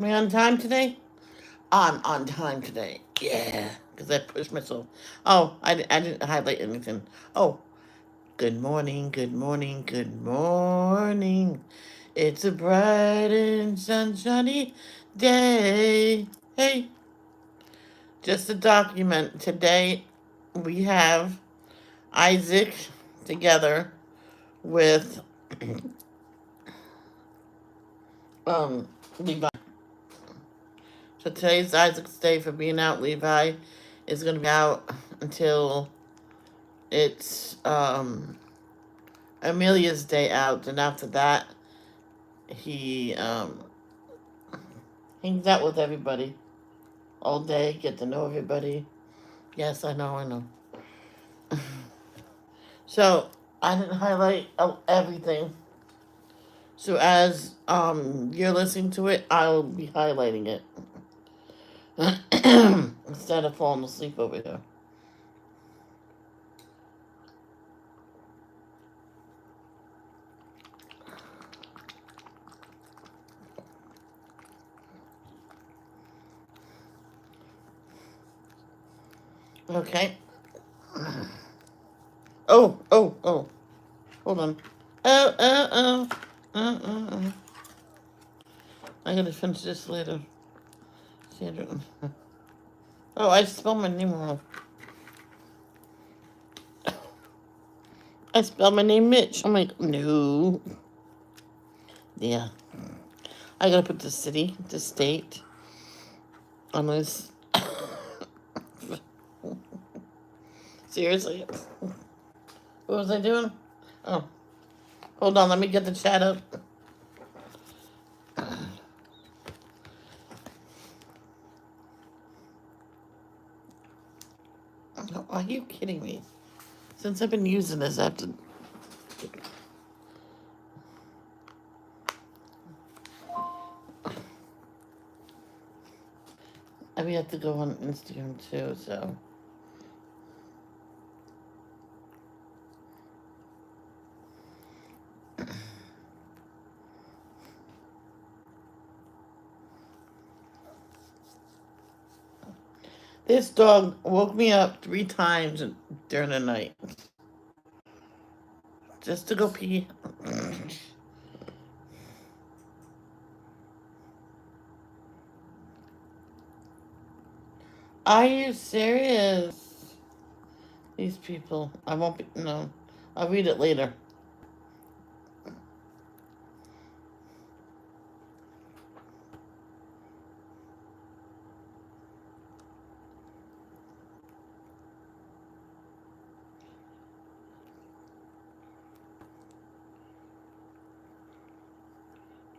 Am I on time today? I'm on time today. Yeah, because I pushed myself. Oh, I didn't highlight anything. Oh, good morning, good morning, good morning. It's a bright and sunshiny day. Hey, just a document. Today we have Isaac together with Levi. So today's Isaac's day for being out. Levi is going to be out until it's Amelia's day out, and after that, he hangs out with everybody all day, get to know everybody. Yes, I know. So I didn't highlight everything. So as you're listening to it, I'll be highlighting it instead of falling asleep over here. Okay. Oh. Hold on. Oh. Uh. I gotta finish this later. Sandra. Oh, I spelled my name wrong. I spelled my name Mitch. I'm like, no. Yeah. I gotta put the city, the state on this. Seriously? What was I doing? Oh. Hold on, let me get the chat up. Oh, are you kidding me? Since I've been using this, I have to. I have to go on Instagram too, so. This dog woke me up 3 times during the night. Just to go pee. Are you serious? These people. I won't be. No. I'll read it later.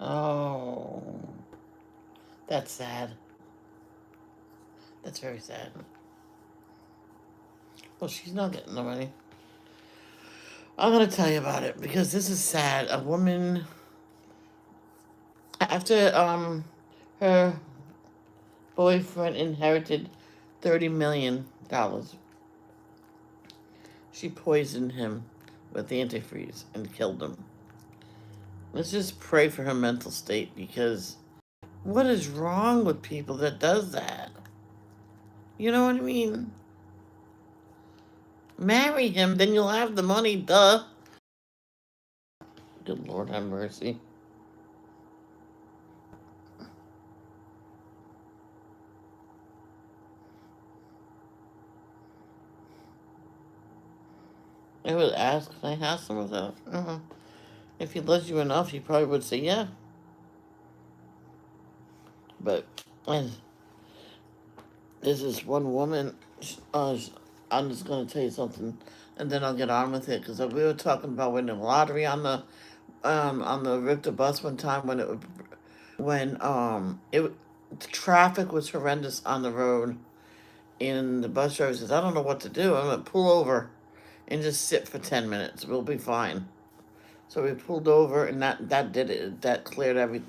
Oh. That's sad. That's very sad. Well, she's not getting the money. I'm gonna tell you about it because this is sad. A woman, after her boyfriend inherited $30 million, she poisoned him with antifreeze and killed him. Let's just pray for her mental state because what is wrong with people that does that? You know what I mean? Marry him, then you'll have the money, duh. Good Lord have mercy. I would ask, can I have some of that? If he loves you enough, he probably would say yeah. But and there's this one woman. I'm just gonna tell you something, and then I'll get on with it because we were talking about winning the lottery on the Richter bus one time when the traffic was horrendous on the road, and the bus driver says, "I don't know what to do. I'm gonna pull over and just sit for 10 minutes. We'll be fine." So we pulled over, and that did it. That cleared every.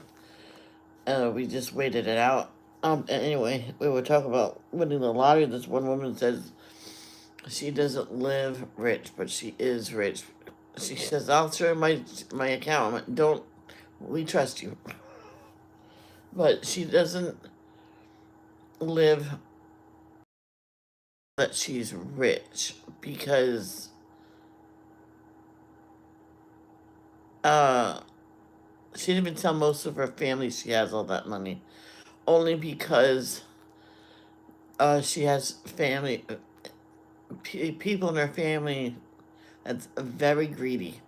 We just waited it out. Anyway, we were talking about winning the lottery. This one woman says she doesn't live rich, but she is rich. She says, "I'll show you my account." I'm like, don't. We trust you. but she doesn't live that she's rich because uh she didn't even tell most of her family she has all that money. Only because she has family people in her family that's very greedy,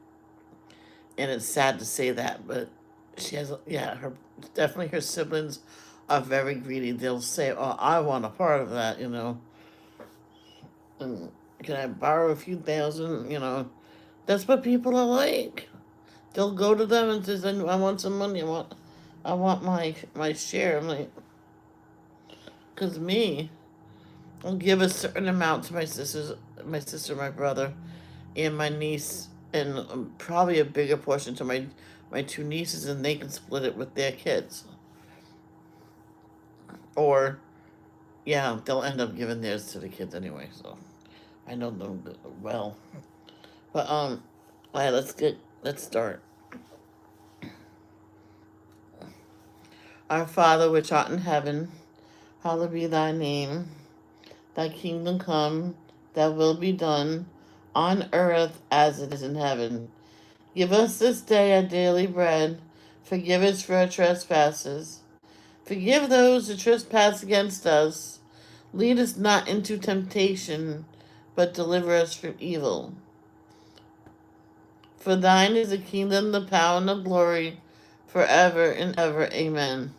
and it's sad to say that, but she has her definitely her siblings are very greedy. They'll say, "Oh, I want a part of that," and can I borrow a few thousand? That's what people are like. They'll go to them and says, "I want some money. I want my share." I'm like, because me, I'll give a certain amount to my sister, my brother, and my niece, and probably a bigger portion to my two nieces, and they can split it with their kids. Or yeah, they'll end up giving theirs to the kids anyway. So I know them well. But all right, let's start. Our Father which art in heaven, hallowed be thy name. Thy kingdom come, thy will be done, on earth as it is in heaven. Give us this day our daily bread. Forgive us for our trespasses. Forgive those who trespass against us. Lead us not into temptation, but deliver us from evil. For thine is the kingdom, the power, and the glory, forever and ever. Amen.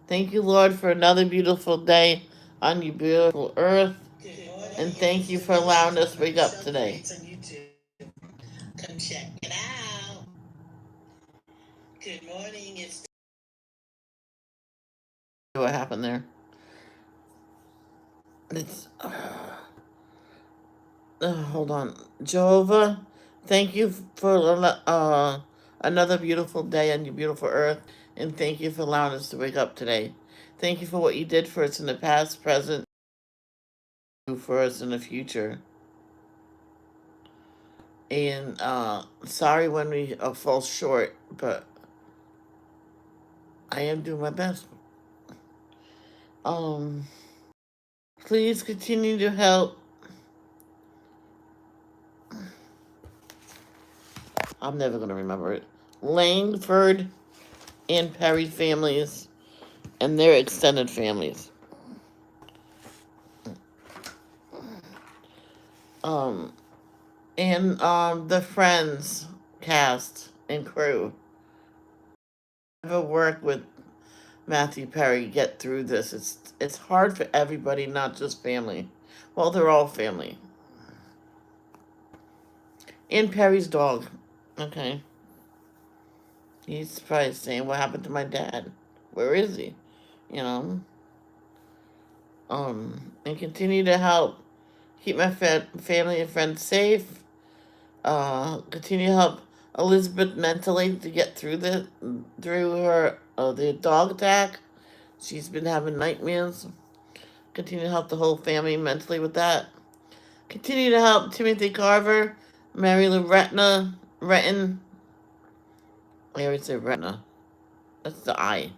Thank you, Lord, for another beautiful day on your beautiful earth. And thank you for allowing us to wake up today. Come check it out. Good morning. It's what happened there. It's hold on, Jehovah. Thank you for another beautiful day on your beautiful earth, and thank you for allowing us to wake up today. Thank you for what you did for us in the past, present, for us in the future. And sorry when we fall short, but I am doing my best. Um, Please continue to help. I'm never gonna remember it. Langford and Perry families and their extended families. Um, and the Friends cast and crew. Ever work with Matthew Perry get through this? It's hard for everybody, not just family. Well, they're all family. And Perry's dog. Okay. He's probably saying, "What happened to my dad? Where is he?" You know. And continue to help keep my family and friends safe. Continue to help Elizabeth mentally to get through her the dog attack. She's been having nightmares. Continue to help the whole family mentally with that. Continue to help Timothy Carver, Mary Lou Retton. I always say Retna. That's the I.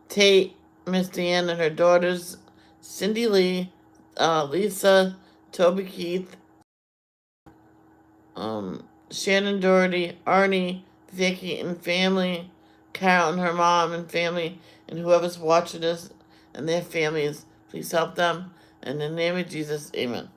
Tate, Miss Deanne, and her daughters, Cindy Lee, Lisa, Toby Keith, Shannon Doherty, Arnie, Vicky, and family, Carol and her mom and family, and whoever's watching this and their families. Please help them. In the name of Jesus, amen.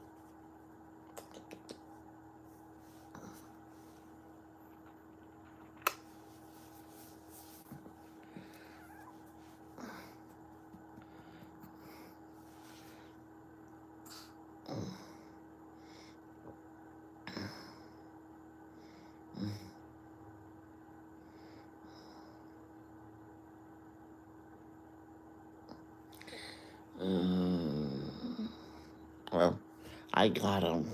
Well, I got him.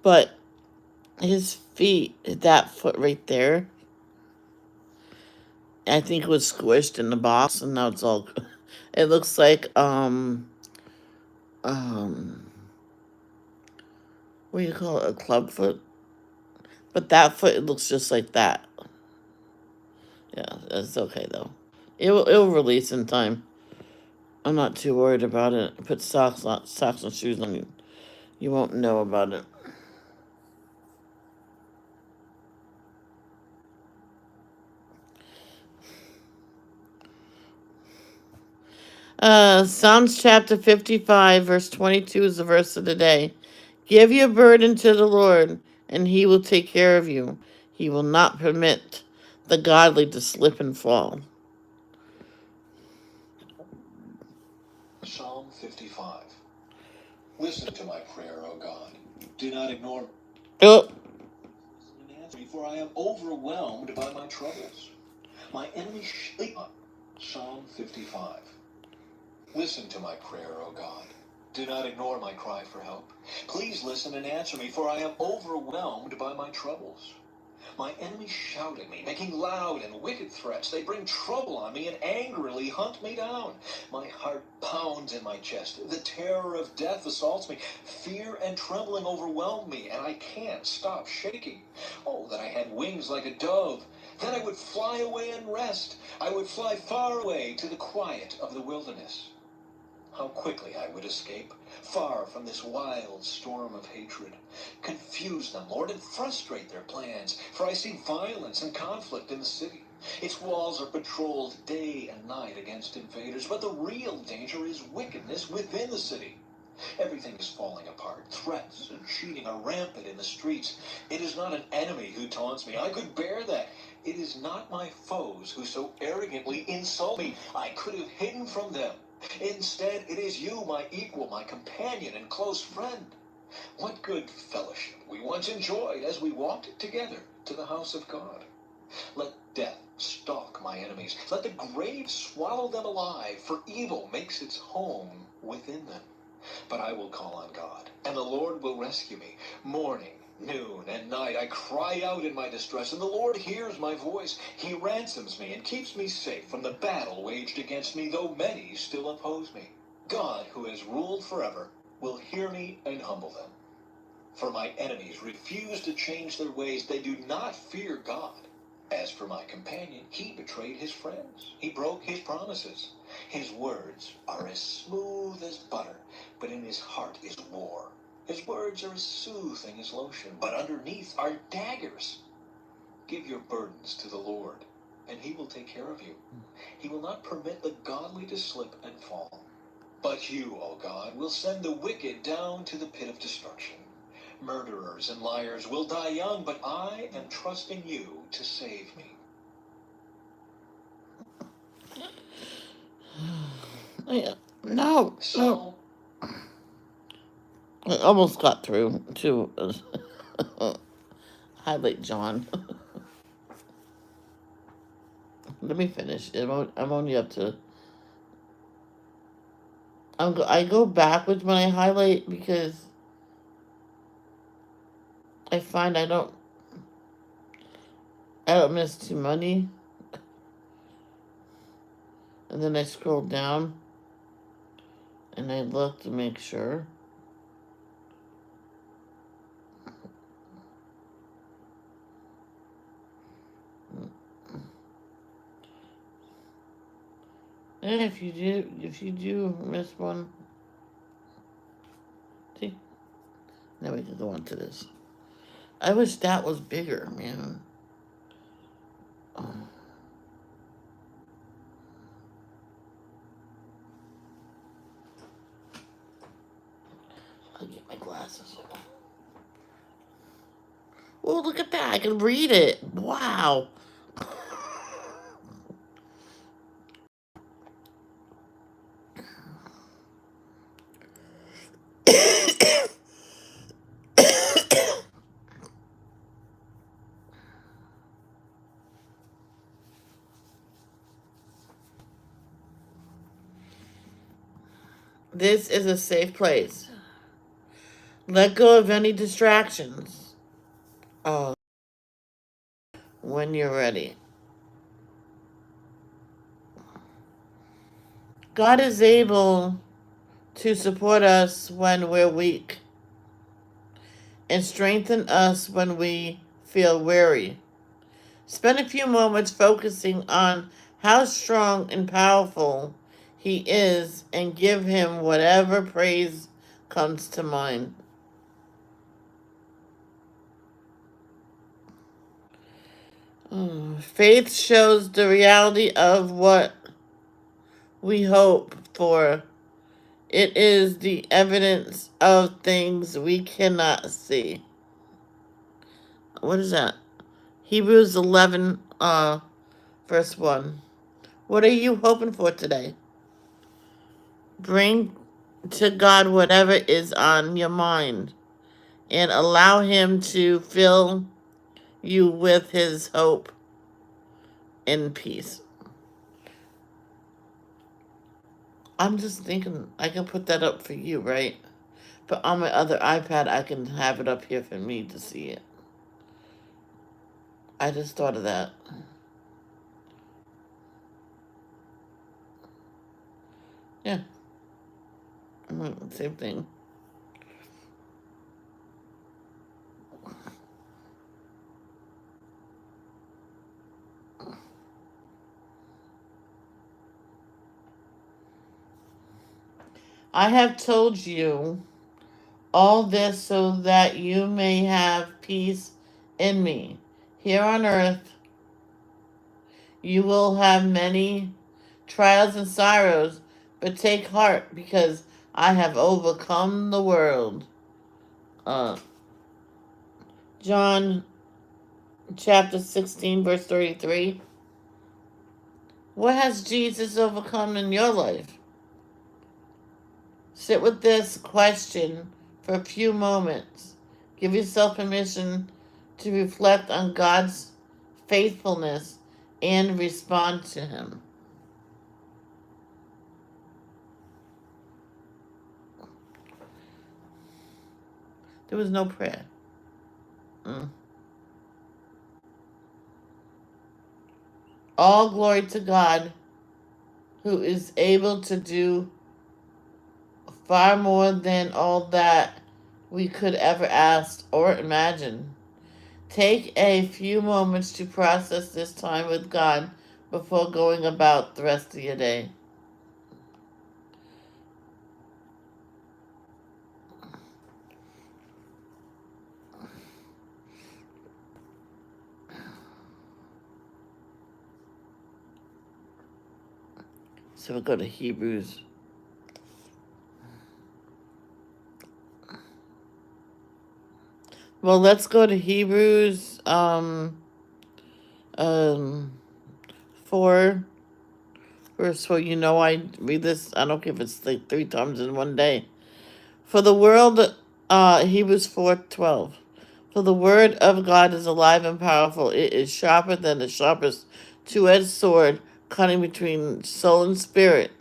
But his feet, that foot right there, I think it was squished in the box, and now it's all. It looks like um, what do you call it? A club foot. But that foot, it looks just like that. Yeah, it's okay though. It'll release in time. I'm not too worried about it. Put socks and shoes on you. You won't know about it. Psalms chapter 55, verse 22 is the verse of the day. Give your burden to the Lord, and he will take care of you. He will not permit the godly to slip and fall. Psalm 55. Listen to my prayer, O God. Do not ignore Oh, and answer me, for I am overwhelmed by my troubles. My enemies sleep. Psalm 55. Listen to my prayer, O God. Do not ignore my cry for help. Please listen and answer me, for I am overwhelmed by my troubles. My enemies shout at me, making loud and wicked threats. They bring trouble on me and angrily hunt me down. My heart pounds in my chest. The terror of death assaults me. Fear and trembling overwhelm me, and I can't stop shaking. Oh, that I had wings like a dove. Then I would fly away and rest. I would fly far away to the quiet of the wilderness. How quickly I would escape, far from this wild storm of hatred. Confuse them, Lord, and frustrate their plans, for I see violence and conflict in the city. Its walls are patrolled day and night against invaders, but the real danger is wickedness within the city. Everything is falling apart. Threats and cheating are rampant in the streets. It is not an enemy who taunts me. I could bear that. It is not my foes who so arrogantly insult me. I could have hidden from them. Instead, it is you, my equal, my companion and close friend. What good fellowship we once enjoyed as we walked together to the house of God. Let death stalk my enemies. Let the grave swallow them alive, for evil makes its home within them. But I will call on God, and the Lord will rescue me. Morning, noon, and night I cry out in my distress, and the Lord hears my voice. He ransoms me and keeps me safe from the battle waged against me, though many still oppose me. God, who has ruled forever, will hear me and humble them. For my enemies refuse to change their ways. They do not fear God. As for my companion, he betrayed his friends. He broke his promises. His words are as smooth as butter, but in his heart is war. His words are as soothing as lotion, but underneath are daggers. Give your burdens to the Lord, and he will take care of you. He will not permit the godly to slip and fall. But you, O God, will send the wicked down to the pit of destruction. Murderers and liars will die young, but I am trusting you to save me. yeah. No. So, I almost got through to highlight John. Let me finish. I'm only up to. I go backwards when I highlight because I find I don't miss too many, and then I scroll down and I look to make sure. And if you do miss one, see, now we can go on to this. I wish that was bigger, man. Oh, I'll get my glasses. Oh, look at that! I can read it. Wow. This is a safe place. Let go of any distractions. Oh, when you're ready. God is able to support us when we're weak and strengthen us when we feel weary. Spend a few moments focusing on how strong and powerful he is and give him whatever praise comes to mind. Faith shows the reality of what we hope for. It is the evidence of things we cannot see. What is that? Hebrews 11, verse 1. What are you hoping for today? Bring to God whatever is on your mind and allow Him to fill you with His hope and peace. I'm just thinking I can put that up for you, right? But on my other iPad, I can have it up here for me to see it. I just thought of that. Yeah, same thing. I have told you all this so that you may have peace in me. Here on earth, you will have many trials and sorrows, but take heart because I have overcome the world. Uh, John chapter 16, verse 33. What has Jesus overcome in your life? Sit with this question for a few moments. Give yourself permission to reflect on God's faithfulness and respond to Him. There was no prayer. All glory to God, who is able to do far more than all that we could ever ask or imagine. Take a few moments to process this time with God before going about the rest of your day. So we'll go to Hebrews. Well, let's go to Hebrews um 4 verse 4. You know I read this, I don't care if it's like 3 times in one day. For the world, Hebrews 4:12. For the word of God is alive and powerful. It is sharper than the sharpest two-edged sword, cutting between soul and spirit,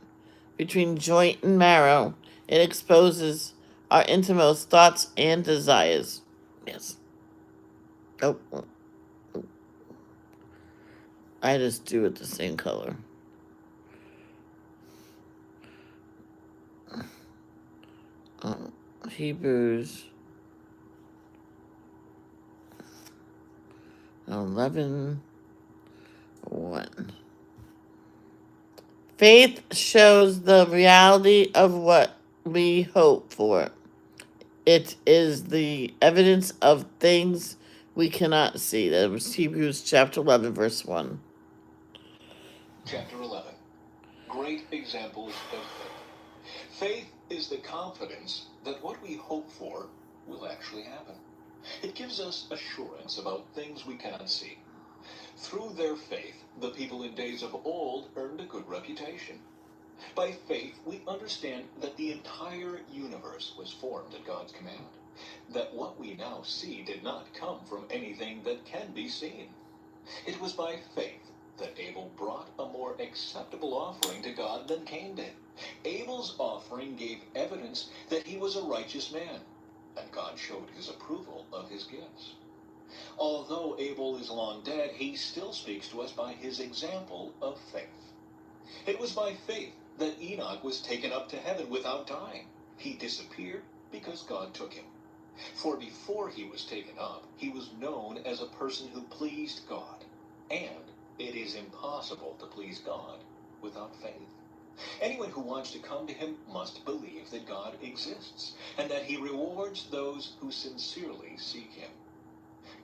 between joint and marrow. It exposes our innermost thoughts and desires. Yes. Oh, I just do it the same color. Hebrews 11:1. Faith shows the reality of what we hope for. It is the evidence of things we cannot see. That was Hebrews chapter 11, verse 1. Chapter 11. Great examples of faith. Faith is the confidence that what we hope for will actually happen. It gives us assurance about things we cannot see. Through their faith, the people in days of old earned a good reputation. By faith, we understand that the entire universe was formed at God's command, that what we now see did not come from anything that can be seen. It was by faith that Abel brought a more acceptable offering to God than Cain did. Abel's offering gave evidence that he was a righteous man, and God showed his approval of his gifts. Although Abel is long dead, he still speaks to us by his example of faith. It was by faith that Enoch was taken up to heaven without dying. He disappeared because God took him. For before he was taken up, he was known as a person who pleased God. And it is impossible to please God without faith. Anyone who wants to come to him must believe that God exists and that he rewards those who sincerely seek him.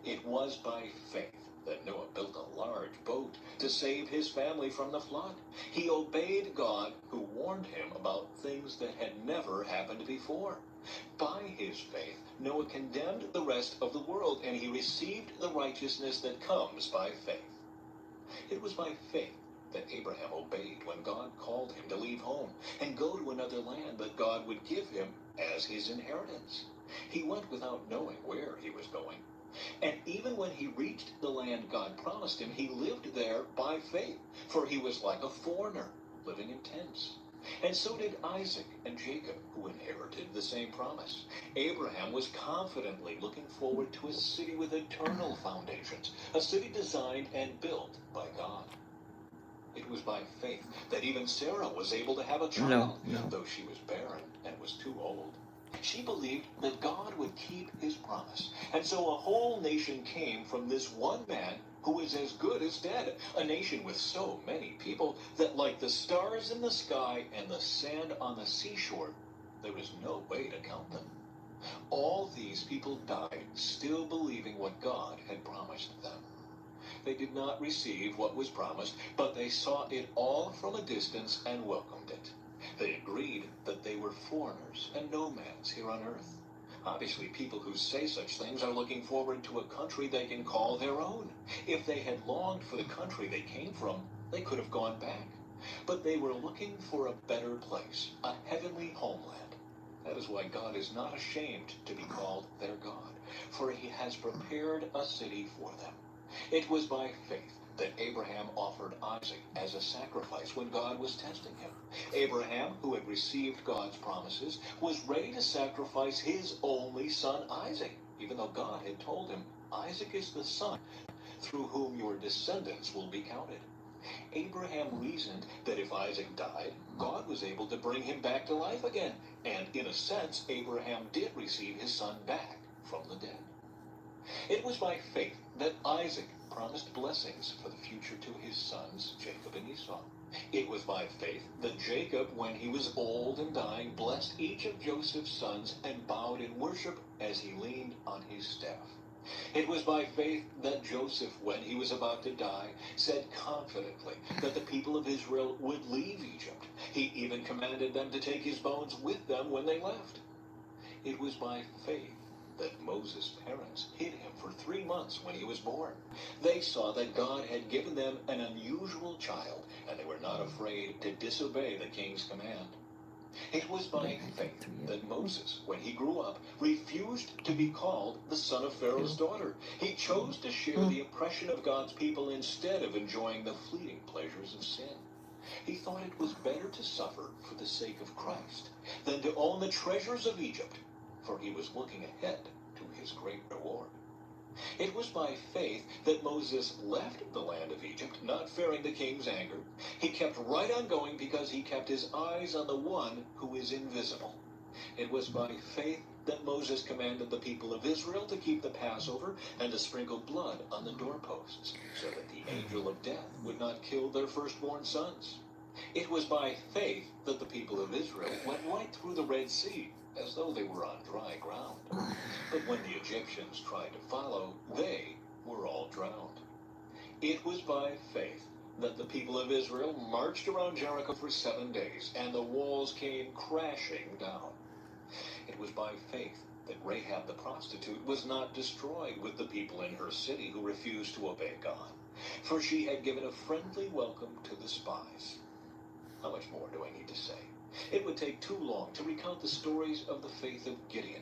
It was by faith that Noah built a large boat to save his family from the flood. He obeyed God, who warned him about things that had never happened before. By his faith, Noah condemned the rest of the world, and he received the righteousness that comes by faith. It was by faith that Abraham obeyed when God called him to leave home and go to another land that God would give him as his inheritance. He went without knowing where he was going. And even when he reached the land God promised him, he lived there by faith, for he was like a foreigner, living in tents. And so did Isaac and Jacob, who inherited the same promise. Abraham was confidently looking forward to a city with eternal foundations, a city designed and built by God. It was by faith that even Sarah was able to have a child, though she was barren and was too old. She believed that God would keep his promise. And so a whole nation came from this one man who is as good as dead. A nation with so many people that, like the stars in the sky and the sand on the seashore, there is no way to count them. All these people died still believing what God had promised them. They did not receive what was promised, but they saw it all from a distance and welcomed it. They agreed that they were foreigners and nomads here on earth. Obviously, people who say such things are looking forward to a country they can call their own. If they had longed for the country they came from, they could have gone back. But they were looking for a better place, a heavenly homeland. That is why God is not ashamed to be called their God, for he has prepared a city for them. It was by faith that Abraham offered Isaac as a sacrifice when God was testing him. Abraham, who had received God's promises, was ready to sacrifice his only son Isaac, even though God had told him, Isaac is the son through whom your descendants will be counted. Abraham reasoned that if Isaac died, God was able to bring him back to life again. And in a sense, Abraham did receive his son back from the dead. It was by faith that Isaac promised blessings for the future to his sons, Jacob and Esau. It was by faith that Jacob, when he was old and dying, blessed each of Joseph's sons and bowed in worship as he leaned on his staff. It was by faith that Joseph, when he was about to die, said confidently that the people of Israel would leave Egypt. He even commanded them to take his bones with them when they left. It was by faith that Moses' parents hid him for 3 months when he was born. They saw that God had given them an unusual child, and they were not afraid to disobey the king's command. It was by faith that Moses, when he grew up, refused to be called the son of Pharaoh's daughter. He chose to share the oppression of God's people instead of enjoying the fleeting pleasures of sin. He thought it was better to suffer for the sake of Christ than to own the treasures of Egypt, for he was looking ahead to his great reward. It was by faith that Moses left the land of Egypt, not fearing the king's anger. He kept right on going because he kept his eyes on the one who is invisible. It was by faith that Moses commanded the people of Israel to keep the Passover and to sprinkle blood on the doorposts, so that the angel of death would not kill their firstborn sons. It was by faith that the people of Israel went right through the Red Sea, as though they were on dry ground. But when the Egyptians tried to follow, they were all drowned. It was by faith that the people of Israel marched around Jericho for 7 days, and the walls came crashing down. It was by faith that Rahab the prostitute was not destroyed with the people in her city who refused to obey God, for she had given a friendly welcome to the spies. How much more do I need to say? It would take too long to recount the stories of the faith of Gideon,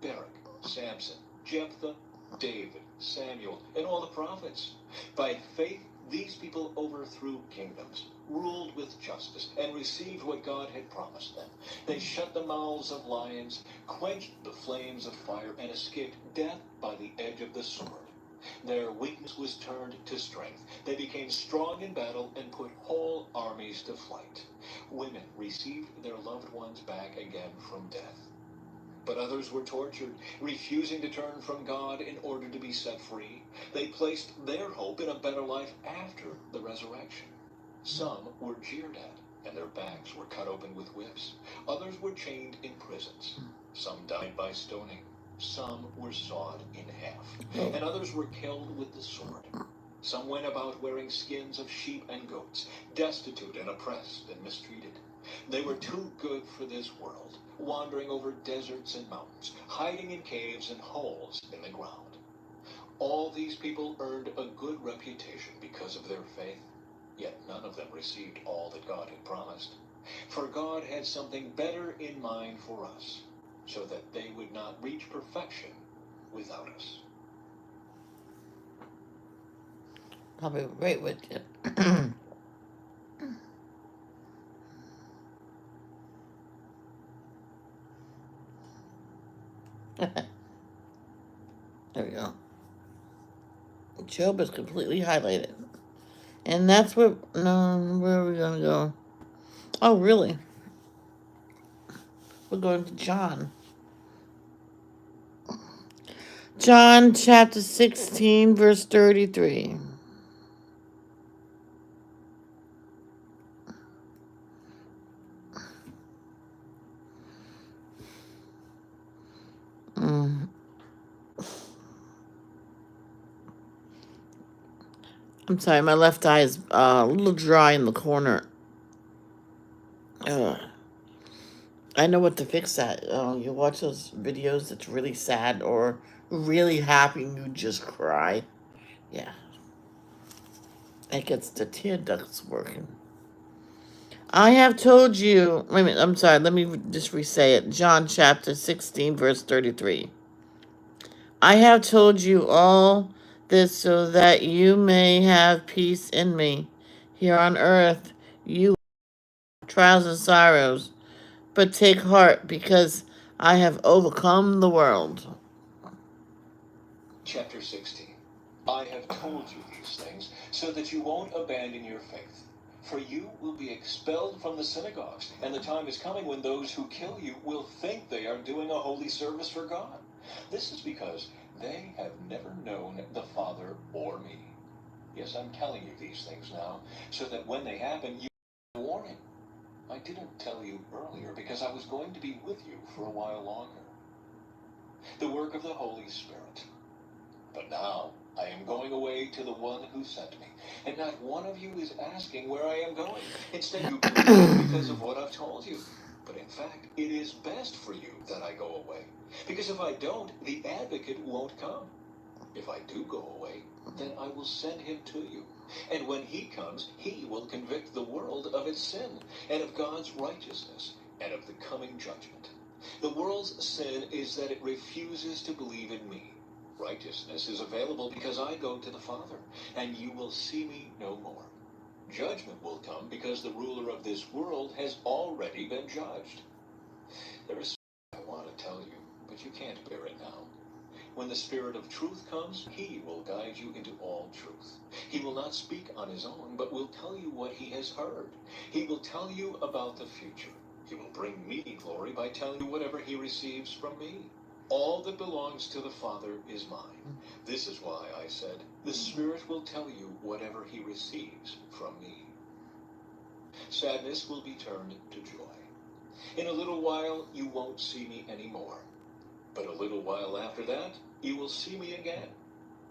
Barak, Samson, Jephthah, David, Samuel, and all the prophets. By faith, these people overthrew kingdoms, ruled with justice, and received what God had promised them. They shut the mouths of lions, quenched the flames of fire, and escaped death by the edge of the sword. Their weakness was turned to strength. They became strong in battle and put whole armies to flight. Women received their loved ones back again from death. But others were tortured, refusing to turn from God in order to be set free. They placed their hope in a better life after the resurrection. Some were jeered at, and their backs were cut open with whips. Others were chained in prisons. Some died by stoning. Some were sawed in half, and others were killed with the sword. Some went about wearing skins of sheep and goats, destitute and oppressed and mistreated. They were too good for this world, wandering over deserts and mountains, hiding in caves and holes in the ground. All these people earned a good reputation because of their faith, yet none of them received all that God had promised. For God had something better in mind for us, so that they would not reach perfection without us. I'll be right with you. There we go. Job is completely highlighted. And that's where, no, where are we going to go? Oh, really? We're going to John. John chapter 16, verse 33. Mm. I'm sorry, my left eye is a little dry in the corner. Ugh. I know what to fix that. You watch those videos that's really sad or really happy and you just cry. Yeah. It gets the tear ducts working. I have told you, wait a minute, I'm sorry, let me just re-say it. John chapter 16, verse 33. I have told you all this so that you may have peace in me. Here on earth, you have trials and sorrows, but take heart because I have overcome the world. Chapter 16. I have told you these things so that you won't abandon your faith. For you will be expelled from the synagogues, and the time is coming when those who kill you will think they are doing a holy service for God. This is because they have never known the Father or me. Yes, I'm telling you these things now, so that when they happen, you have a warning. I didn't tell you earlier because I was going to be with you for a while longer. The work of the Holy Spirit. But now I am going away to the one who sent me, and not one of you is asking where I am going. Instead, you believe because of what I've told you. But in fact, it is best for you that I go away, because if I don't, the advocate won't come. If I do go away, then I will send him to you. And when he comes, he will convict the world of its sin, and of God's righteousness, and of the coming judgment. The world's sin is that it refuses to believe in me. Righteousness is available because I go to the Father, and you will see me no more. Judgment will come because the ruler of this world has already been judged. There is something I want to tell you, but you can't bear it now. When the Spirit of truth comes, he will guide you into all truth. He will not speak on his own, but will tell you what he has heard. He will tell you about the future. He will bring me glory by telling you whatever he receives from me. All that belongs to the Father is mine. This is why I said, the Spirit will tell you whatever he receives from me. Sadness will be turned to joy. In a little while, you won't see me anymore. But a little while after that, you will see me again.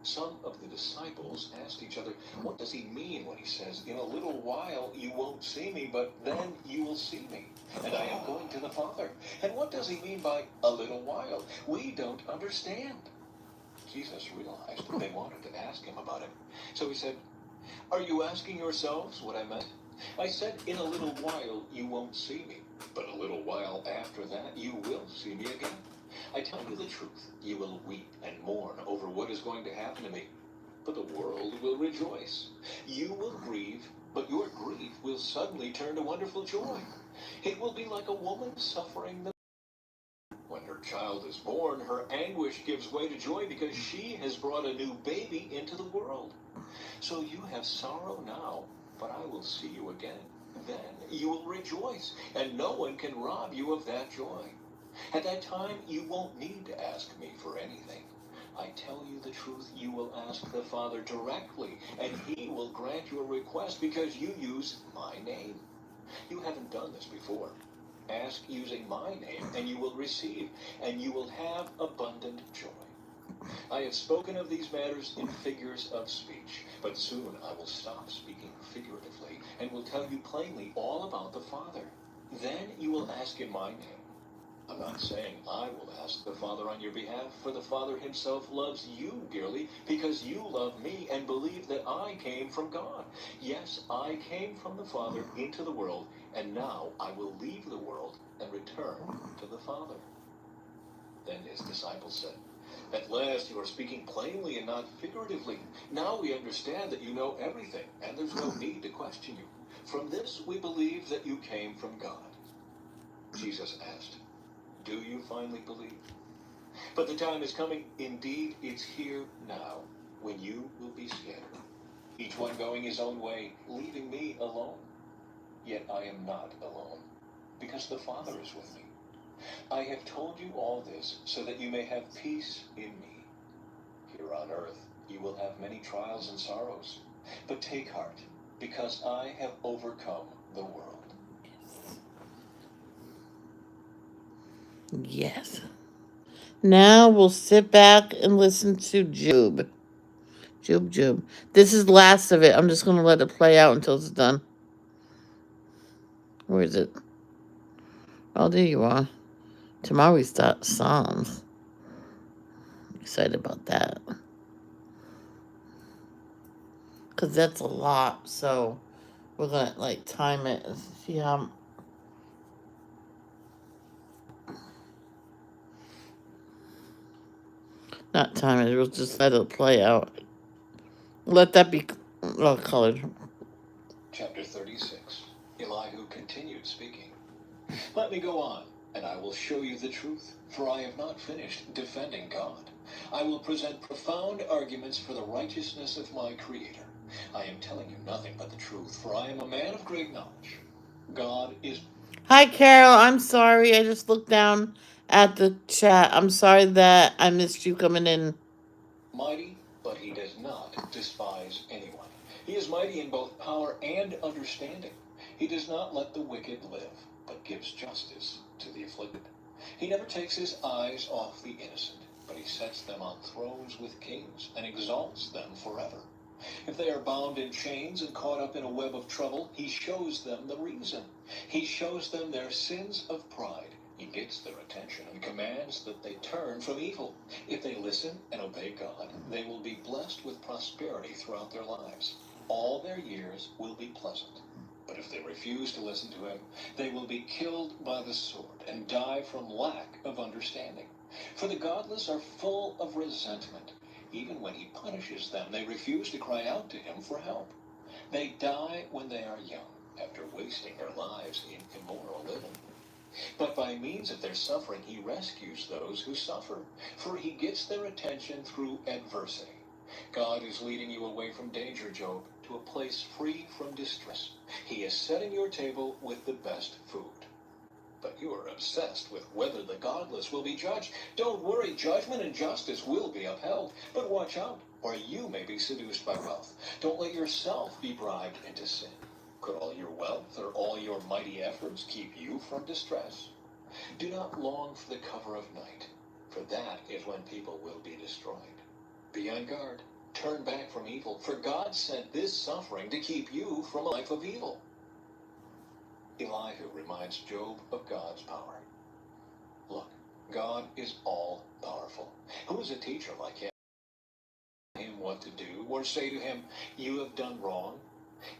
Some of the disciples asked each other, what does he mean when he says, in a little while you won't see me, but then you will see me, and I am going to the Father? And what does he mean by a little while? We don't understand. Jesus realized they wanted to ask him about it. So he said, are you asking yourselves what I meant? I said, in a little while you won't see me, but a little while after that you will see me again. I tell you the truth, you will weep and mourn over what is going to happen to me, but the world will rejoice. You will grieve, but your grief will suddenly turn to wonderful joy. It will be like a woman suffering the... When her child is born, her anguish gives way to joy because she has brought a new baby into the world. So you have sorrow now, but I will see you again. Then you will rejoice, and no one can rob you of that joy. At that time, you won't need to ask me for anything. I tell you the truth, you will ask the Father directly, and he will grant your request because you use my name. You haven't done this before. Ask using my name, and you will receive, and you will have abundant joy. I have spoken of these matters in figures of speech, but soon I will stop speaking figuratively, and will tell you plainly all about the Father. Then you will ask in my name. I'm not saying I will ask the Father on your behalf, for the Father himself loves you dearly, because you love me and believe that I came from God. Yes, I came from the Father into the world, and now I will leave the world and return to the Father. Then his disciples said, At last you are speaking plainly and not figuratively. Now we understand that you know everything, and there's no need to question you. From this we believe that you came from God. Jesus asked, Do you finally believe? But the time is coming, indeed it's here now, when you will be scattered, each one going his own way, leaving me alone. Yet I am not alone, because the Father is with me. I have told you all this so that you may have peace in me. Here on earth you will have many trials and sorrows, but take heart, because I have overcome the world. Yes. Now we'll sit back and listen to Job. Job. This is the last of it. I'm just going to let it play out until it's done. Where is it? Oh, there you are. Tomorrow we start Psalms. Excited about that. Because that's a lot. So we're going to like time it and see how... Not time it. We'll just let it play out. Let that be colored. Chapter 36. Elihu continued speaking. Let me go on, and I will show you the truth, for I have not finished defending God. I will present profound arguments for the righteousness of my Creator. I am telling you nothing but the truth, for I am a man of great knowledge. God is... Hi, Carol. I'm sorry. I just looked down at the chat. I'm sorry that I missed you coming in. mighty, but he does not despise anyone. He is mighty in both power and understanding. He does not let the wicked live, but gives justice to the afflicted. He never takes his eyes off the innocent, but he sets them on thrones with kings and exalts them forever. If they are bound in chains and caught up in a web of trouble, he shows them the reason. He shows them their sins of pride. He gets their attention and commands that they turn from evil. If they listen and obey God, they will be blessed with prosperity throughout their lives. All their years will be pleasant. But if they refuse to listen to him, they will be killed by the sword and die from lack of understanding. For the godless are full of resentment. Even when he punishes them, they refuse to cry out to him for help. They die when they are young, after wasting their lives in immoral living. But by means of their suffering, he rescues those who suffer, for he gets their attention through adversity. God is leading you away from danger, Job, to a place free from distress. He is setting your table with the best food. But you are obsessed with whether the godless will be judged. Don't worry, judgment and justice will be upheld. But watch out, or you may be seduced by wealth. Don't let yourself be bribed into sin. Could all your wealth or all your mighty efforts keep you from distress? Do not long for the cover of night, for that is when people will be destroyed. Be on guard. Turn back from evil, for God sent this suffering to keep you from a life of evil. Elihu reminds Job of God's power. Look, God is all-powerful. Who is a teacher like him? Him what to do, or say to him, you have done wrong?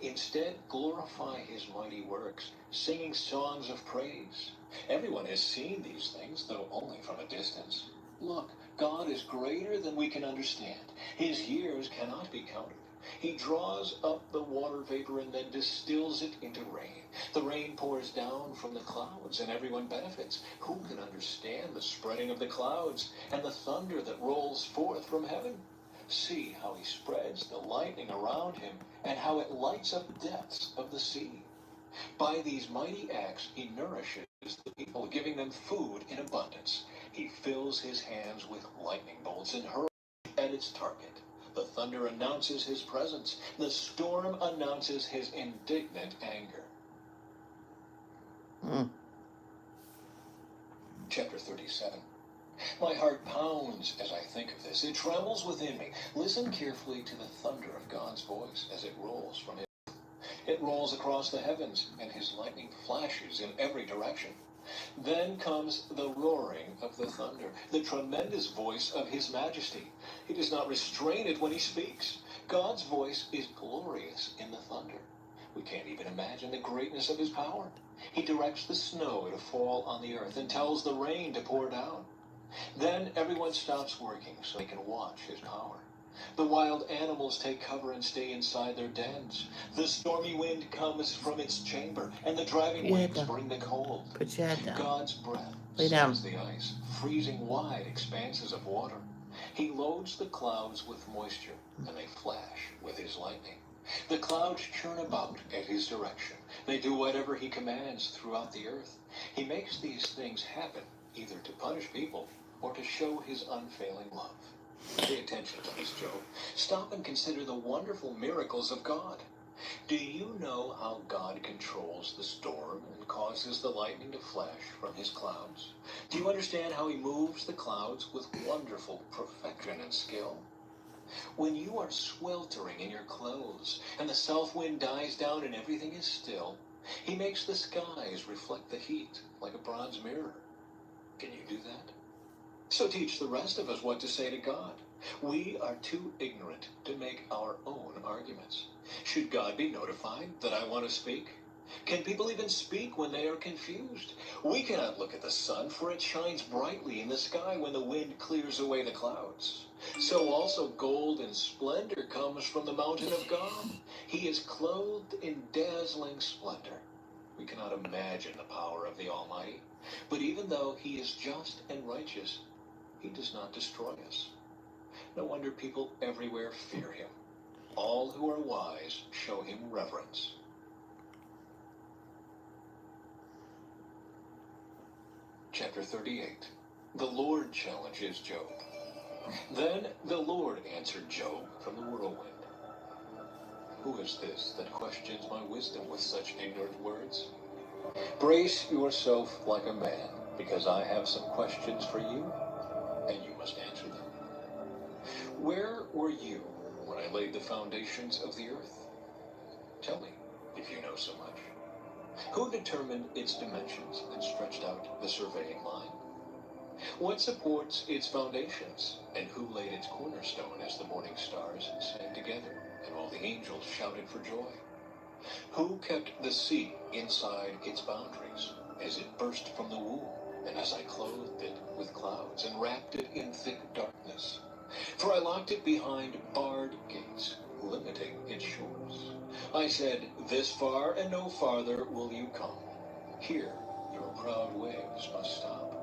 Instead, glorify his mighty works, singing songs of praise. Everyone has seen these things, though only from a distance. Look, God is greater than we can understand. His years cannot be counted. He draws up the water vapor and then distills it into rain. The rain pours down from the clouds, and everyone benefits. Who can understand the spreading of the clouds and the thunder that rolls forth from heaven? See how he spreads the lightning around him, and how it lights up depths of the sea. By these mighty acts he nourishes the people, giving them food in abundance. He fills his hands with lightning bolts and hurls at its target. The thunder announces his presence. The storm announces his indignant anger. Chapter 37. My heart pounds as I think of this. It trembles within me. Listen carefully to the thunder of God's voice as it rolls from his. It rolls across the heavens, and his lightning flashes in every direction. Then comes the roaring of the thunder, the tremendous voice of his majesty. He does not restrain it when he speaks. God's voice is glorious in the thunder. We can't even imagine the greatness of his power. He directs the snow to fall on the earth and tells the rain to pour down. Then everyone stops working so they can watch his power. The wild animals take cover and stay inside their dens. The stormy wind comes from its chamber, and the driving winds bring the cold. Put your head down. God's breath Lay down. sends the ice, freezing wide expanses of water. He loads the clouds with moisture, and they flash with his lightning. The clouds churn about at his direction. They do whatever he commands throughout the earth. He makes these things happen either to punish people or to show his unfailing love. Pay attention to this, Job. Stop and consider the wonderful miracles of God. Do you know how God controls the storm and causes the lightning to flash from his clouds? Do you understand how he moves the clouds with wonderful perfection and skill? When you are sweltering in your clothes and the south wind dies down and everything is still, he makes the skies reflect the heat like a bronze mirror. Can you do that? So teach the rest of us what to say to God. We are too ignorant to make our own arguments. Should God be notified that I want to speak? Can people even speak when they are confused? We cannot look at the sun, for it shines brightly in the sky when the wind clears away the clouds. So also gold and splendor comes from the mountain of God. He is clothed in dazzling splendor. We cannot imagine the power of the Almighty. But even though he is just and righteous, he does not destroy us. No wonder people everywhere fear him. All who are wise show him reverence. Chapter 38. The Lord challenges Job. Then the Lord answered Job from the whirlwind. Who is this that questions my wisdom with such ignorant words? Brace yourself like a man, because I have some questions for you, and you must answer them. Where were you when I laid the foundations of the earth? Tell me, if you know so much. Who determined its dimensions and stretched out the surveying line? What supports its foundations, and who laid its cornerstone as the morning stars sang together, and all the angels shouted for joy? Who kept the sea inside its boundaries, as it burst from the womb, and as I clothed it with clouds, and wrapped it in thick darkness? For I locked it behind barred gates, limiting its shores. I said, this far and no farther will you come. Here your proud waves must stop.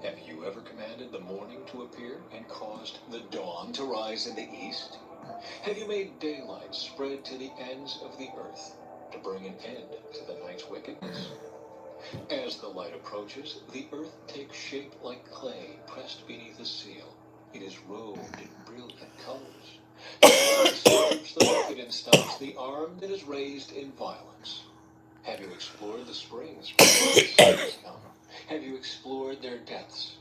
Have you ever commanded the morning to appear and caused the dawn to rise in the east? Have you made daylight spread to the ends of the earth to bring an end to the night's wickedness? As the light approaches, the earth takes shape like clay pressed beneath a seal. It is robed in brilliant colors. Sweeps the wicked and stops the arm that is raised in violence. Have you explored the springs where the seas come? Have you explored their depths?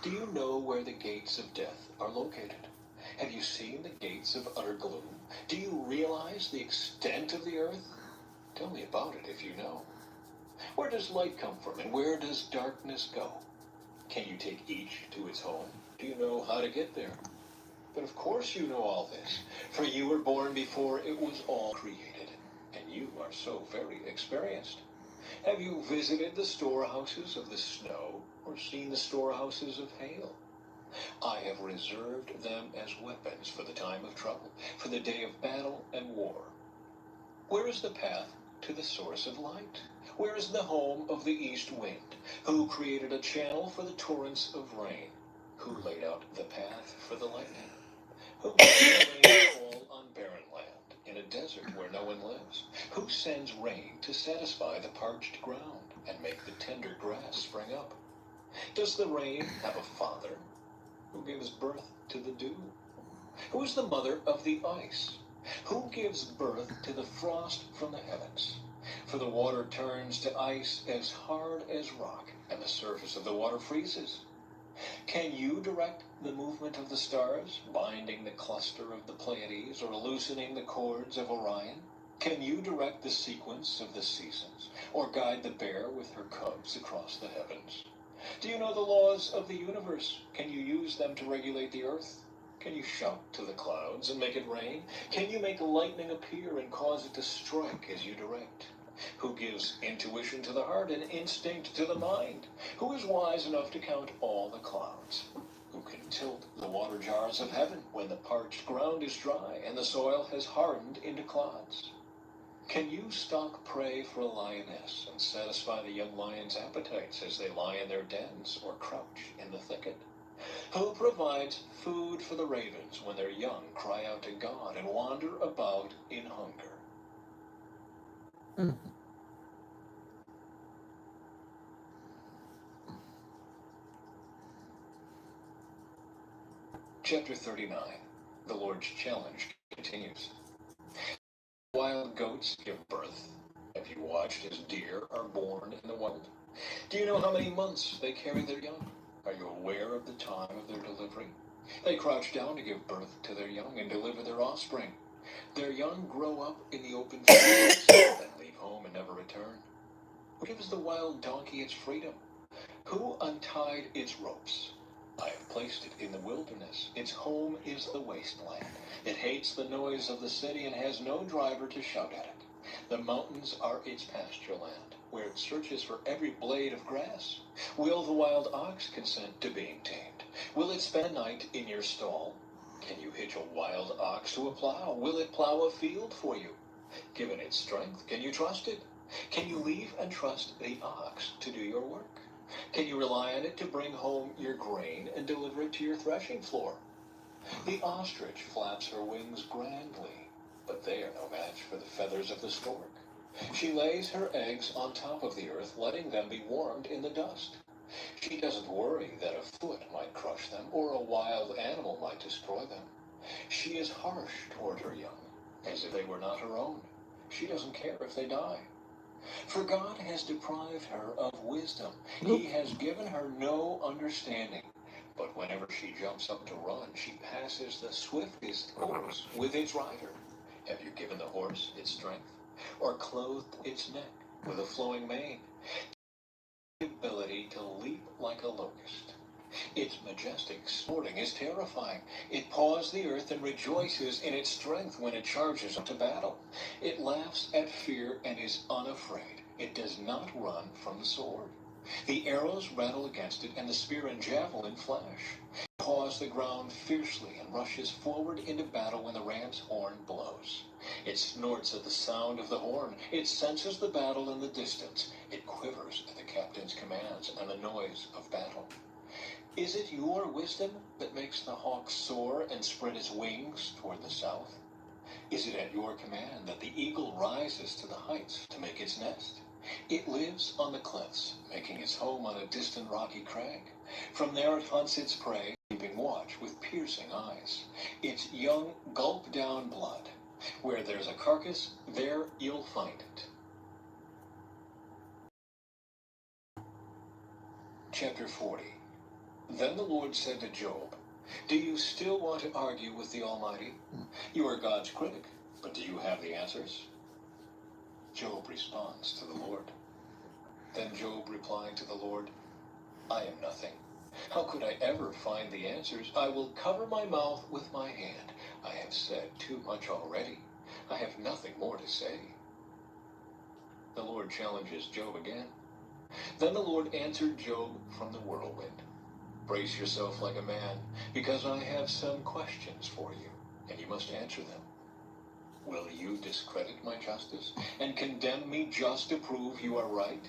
Do you know where the gates of death are located? Have you seen the gates of utter gloom? Do you realize the extent of the earth? Tell me about it if you know. Where does light come from, and where does darkness go? Can you take each to its home? Do you know how to get there? But of course you know all this, for you were born before it was all created, and you are so very experienced. Have you visited the storehouses of the snow, or seen the storehouses of hail? I have reserved them as weapons for the time of trouble, for the day of battle and war. Where is the path to the source of light? Where is the home of the east wind? Who created a channel for the torrents of rain? Who laid out the path for the lightning? Who made the rain fall on barren land in a desert where no one lives? Who sends rain to satisfy the parched ground and make the tender grass spring up? Does the rain have a father? Who gives birth to the dew? Who is the mother of the ice? Who gives birth to the frost from the heavens? For the water turns to ice as hard as rock, and the surface of the water freezes. Can you direct the movement of the stars, binding the cluster of the Pleiades or loosening the cords of Orion? Can you direct the sequence of the seasons, or guide the bear with her cubs across the heavens? Do you know the laws of the universe? Can you use them to regulate the earth? Can you shout to the clouds and make it rain? Can you make lightning appear and cause it to strike as you direct? Who gives intuition to the heart and instinct to the mind? Who is wise enough to count all the clouds? Who can tilt the water jars of heaven when the parched ground is dry and the soil has hardened into clods? Can you stalk prey for a lioness and satisfy the young lion's appetites as they lie in their dens or crouch in the thicket? Who provides food for the ravens when their young cry out to God and wander about in hunger? Mm. Chapter 39. The Lord's challenge continues. Wild goats give birth. Have you watched as deer are born in the wild? Do you know how many months they carry their young? Are you aware of the time of their delivery? They crouch down to give birth to their young and deliver their offspring. Their young grow up in the open fields, then leave home and never return. Who gives the wild donkey its freedom? Who untied its ropes? I have placed it in the wilderness. Its home is the wasteland. It hates the noise of the city and has no driver to shout at it. The mountains are its pasture land, where it searches for every blade of grass. Will the wild ox consent to being tamed? Will it spend a night in your stall? Can you hitch a wild ox to a plow? Will it plow a field for you? Given its strength, can you trust it? Can you leave and trust the ox to do your work? Can you rely on it to bring home your grain and deliver it to your threshing floor? The ostrich flaps her wings grandly, but they are no match for the feathers of the stork. She lays her eggs on top of the earth, letting them be warmed in the dust. She doesn't worry that a foot might crush them or a wild animal might destroy them. She is harsh toward her young, as if they were not her own. She doesn't care if they die. For God has deprived her of wisdom. He has given her no understanding. But whenever she jumps up to run, she passes the swiftest horse with its rider. Have you given the horse its strength, or clothed its neck with a flowing mane? The ability to leap like a locust. Its majestic snorting is terrifying. It paws the earth and rejoices in its strength when it charges to battle. It laughs at fear and is unafraid. It does not run from the sword. The arrows rattle against it, and the spear and javelin flash. It paws the ground fiercely and rushes forward into battle when the ram's horn blows. It snorts at the sound of the horn. It senses the battle in the distance. It quivers at the captain's commands and the noise of battle. Is it your wisdom that makes the hawk soar and spread its wings toward the south? Is it at your command that the eagle rises to the heights to make its nest? It lives on the cliffs, making its home on a distant rocky crag. From there it hunts its prey, keeping watch with piercing eyes. Its young gulp down blood. Where there's a carcass, there you'll find it. Chapter 40. Then the Lord said to Job, do you still want to argue with the Almighty? You are God's critic, but do you have the answers? Job responds to the Lord. Then Job replied to the Lord, I am nothing. How could I ever find the answers? I will cover my mouth with my hand. I have said too much already. I have nothing more to say. The Lord challenges Job again. Then the Lord answered Job from the whirlwind. Brace yourself like a man, because I have some questions for you, and you must answer them. Will you discredit my justice and condemn me just to prove you are right?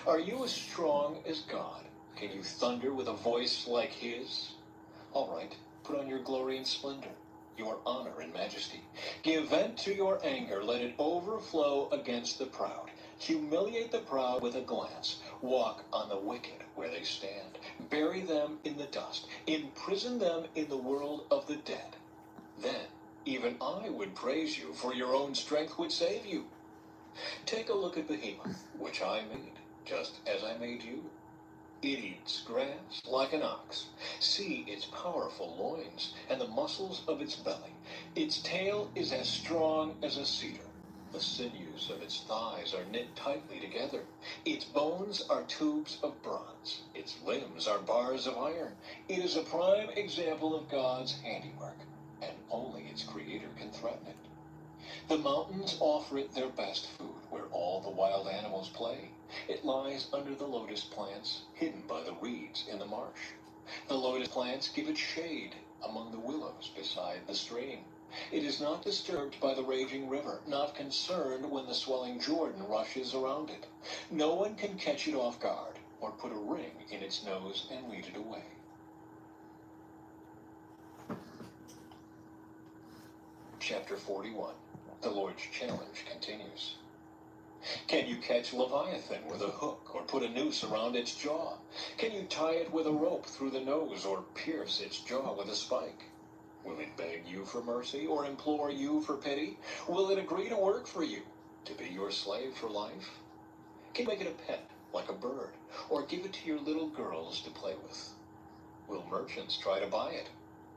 Are you as strong as God? Can you thunder with a voice like his? All right, put on your glory and splendor, your honor and majesty. Give vent to your anger. Let it overflow against the proud. Humiliate the proud with a glance. Walk on the wicked where they stand. Bury them in the dust. Imprison them in the world of the dead. Then even I would praise you, for your own strength would save you. Take a look at Behemoth, which I made, just as I made you. It eats grass like an ox. See its powerful loins and the muscles of its belly. Its tail is as strong as a cedar. The sinews of its thighs are knit tightly together. Its bones are tubes of bronze. Its limbs are bars of iron. It is a prime example of God's handiwork, and only its creator can threaten it. The mountains offer it their best food, where all the wild animals play. It lies under the lotus plants, hidden by the reeds in the marsh. The lotus plants give it shade among the willows beside the stream. It is not disturbed by the raging river, not concerned when the swelling Jordan rushes around it. No one can catch it off guard, or put a ring in its nose and lead it away. Chapter 41. The Lord's challenge continues. Can you catch Leviathan with a hook, or put a noose around its jaw? Can you tie it with a rope through the nose, or pierce its jaw with a spike? Will it beg you for mercy, or implore you for pity? Will it agree to work for you, to be your slave for life? Can you make it a pet, like a bird, or give it to your little girls to play with? Will merchants try to buy it,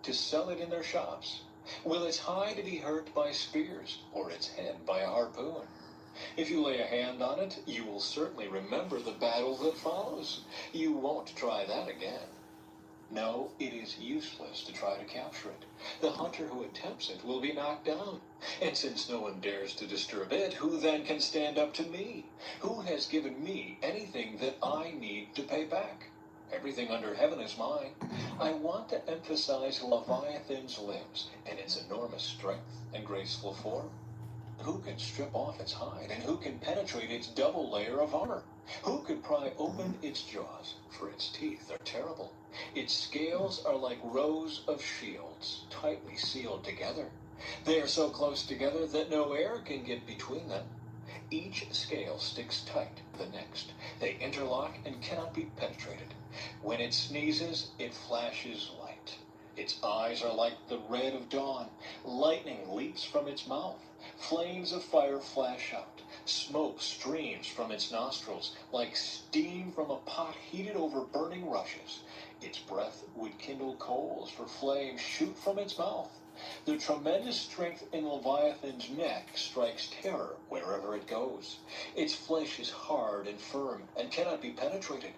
to sell it in their shops? Will its hide be hurt by spears, or its head by a harpoon? If you lay a hand on it, you will certainly remember the battle that follows. You won't try that again. No, it is useless to try to capture it. The hunter who attempts it will be knocked down. And since no one dares to disturb it, who then can stand up to me? Who has given me anything that I need to pay back? Everything under heaven is mine. I want to emphasize Leviathan's limbs and its enormous strength and graceful form. Who can strip off its hide, and who can penetrate its double layer of armor? Who could pry open its jaws, for its teeth are terrible. Its scales are like rows of shields, tightly sealed together. They are so close together that no air can get between them. Each scale sticks tight to the next. They interlock and cannot be penetrated. When it sneezes, it flashes light. Its eyes are like the red of dawn. Lightning leaps from its mouth. Flames of fire flash out. Smoke streams from its nostrils like steam from a pot heated over burning rushes. Its breath would kindle coals, for flames shoot from its mouth. The tremendous strength in Leviathan's neck strikes terror wherever it goes. Its flesh is hard and firm and cannot be penetrated.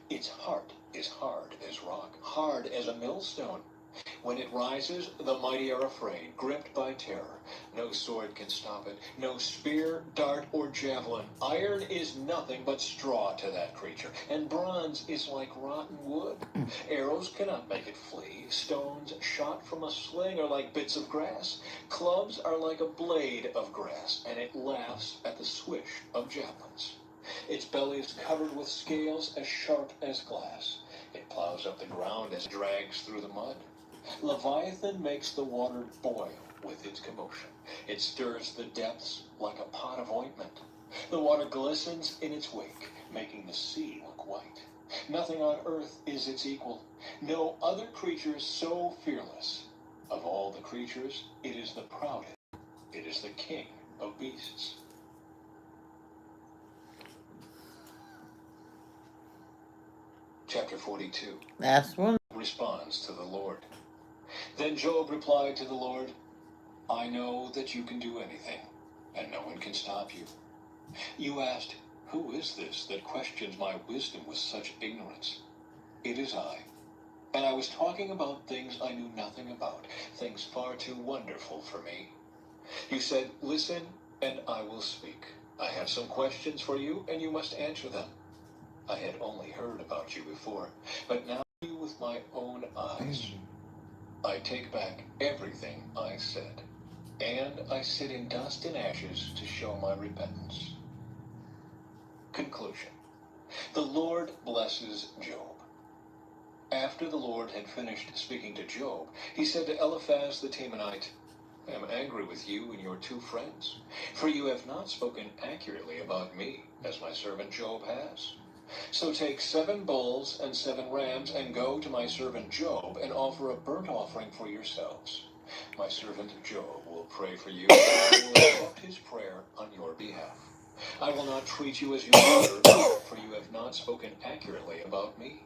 Its heart is hard as rock, hard as a millstone. When it rises, the mighty are afraid, gripped by terror. No sword can stop it, no spear, dart, or javelin. Iron is nothing but straw to that creature, and bronze is like rotten wood. Arrows cannot make it flee. Stones shot from a sling are like bits of grass. Clubs are like a blade of grass, and it laughs at the swish of javelins. Its belly is covered with scales as sharp as glass. It plows up the ground as it drags through the mud. Leviathan makes the water boil with its commotion. It stirs the depths like a pot of ointment. The water glistens in its wake, making the sea look white. Nothing on earth is its equal. No other creature is so fearless. Of all the creatures, it is the proudest. It is the king of beasts. Chapter 42. Last one. Responds to the Lord. Then Job replied to the Lord, I know that you can do anything, and no one can stop you. You asked, who is this that questions my wisdom with such ignorance? It is I. And I was talking about things I knew nothing about, things far too wonderful for me. You said, listen, and I will speak. I have some questions for you, and you must answer them. I had only heard about you before, but now I see you with my own eyes. I take back everything I said, and I sit in dust and ashes to show my repentance. Conclusion. The Lord blesses Job. After the Lord had finished speaking to Job, he said to Eliphaz the Temanite, I am angry with you and your two friends, for you have not spoken accurately about me, as my servant Job has. So take 7 bulls and 7 rams, and go to my servant Job, and offer a burnt offering for yourselves. My servant Job will pray for you, and I will accept his prayer on your behalf. I will not treat you as you deserve, for you have not spoken accurately about me,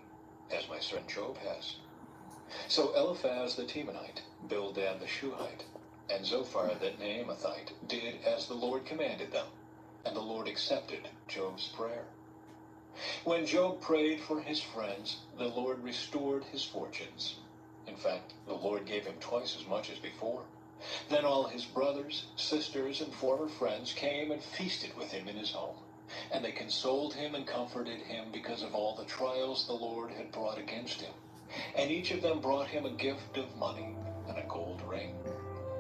as my servant Job has. So Eliphaz the Temanite, Bildad the Shuhite, and Zophar the Naamathite did as the Lord commanded them, and the Lord accepted Job's prayer. When Job prayed for his friends, the Lord restored his fortunes. In fact, the Lord gave him twice as much as before. Then all his brothers, sisters, and former friends came and feasted with him in his home. And they consoled him and comforted him because of all the trials the Lord had brought against him. And each of them brought him a gift of money and a gold ring.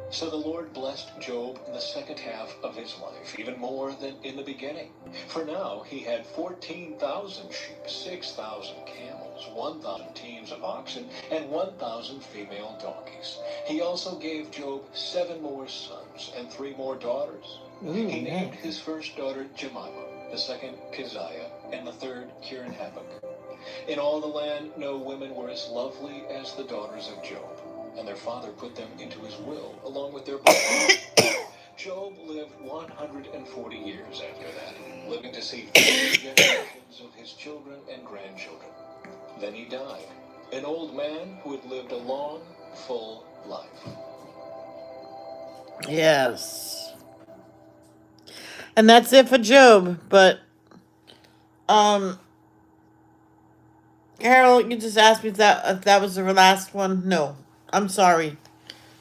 So the Lord blessed Job in the second half of his life, even more than in the beginning. For now he had 14,000 sheep, 6,000 camels, 1,000 teams of oxen, and 1,000 female donkeys. He also gave Job 7 more sons and 3 more daughters. He named his first daughter Jemima, the second Keziah, and the third Kirin-Hapuk. In all the land no women were as lovely as the daughters of Job, and their father put them into his will, along with their brothers. Job lived 140 years after that, living to see 50 generations of his children and grandchildren. Then he died, an old man who had lived a long, full life. Yes. And that's it for Job. But, Carol, you just asked me if that was the last one. No. I'm sorry.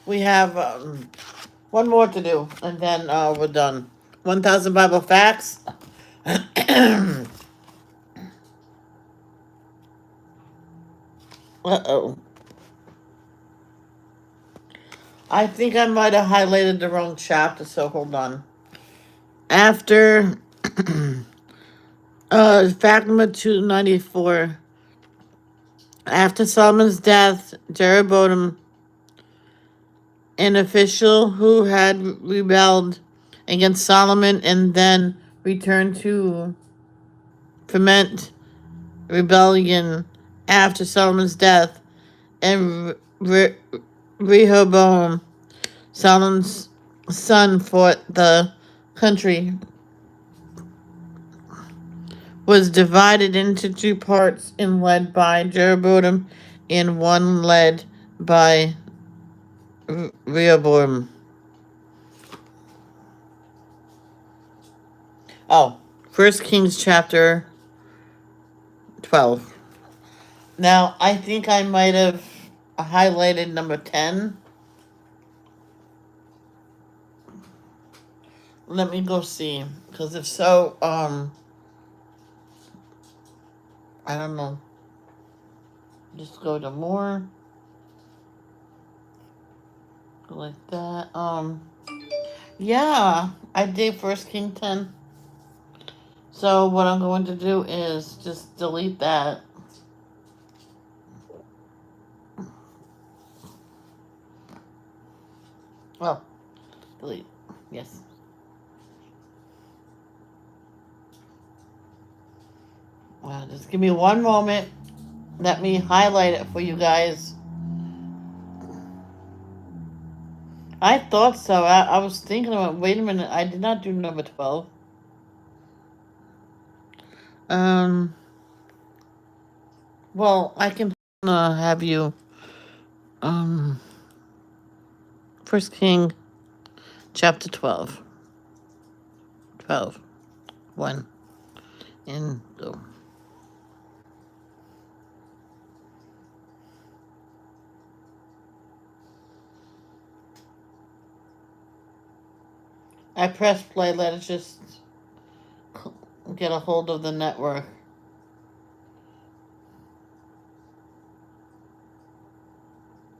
We have, one more to do. And then, we're done. 1,000 Bible Facts. Uh-oh. I think I might have highlighted the wrong chapter, so hold on. After fact number 294. After Solomon's death, Jeroboam, an official who had rebelled against Solomon and then returned to foment rebellion after Solomon's death, and Rehoboam, Solomon's son, fought the country, was divided into 2 parts and led by Jeroboam and one led by Rehoboam. Oh, 1 Kings chapter 12. Now, I think I might have highlighted number 10. Let me go see, because if so, I don't know. Just go to more. Go like that. Yeah, I did 1 King 10. So what I'm going to do is just delete that. Oh, delete. Yes. Just give me one moment. Let me highlight it for you guys. I thought so. I was thinking about, wait a minute, I did not do number 12. Well, I can have you, 1 King chapter 12. 12. 1. And go. I press play, let it just get a hold of the network.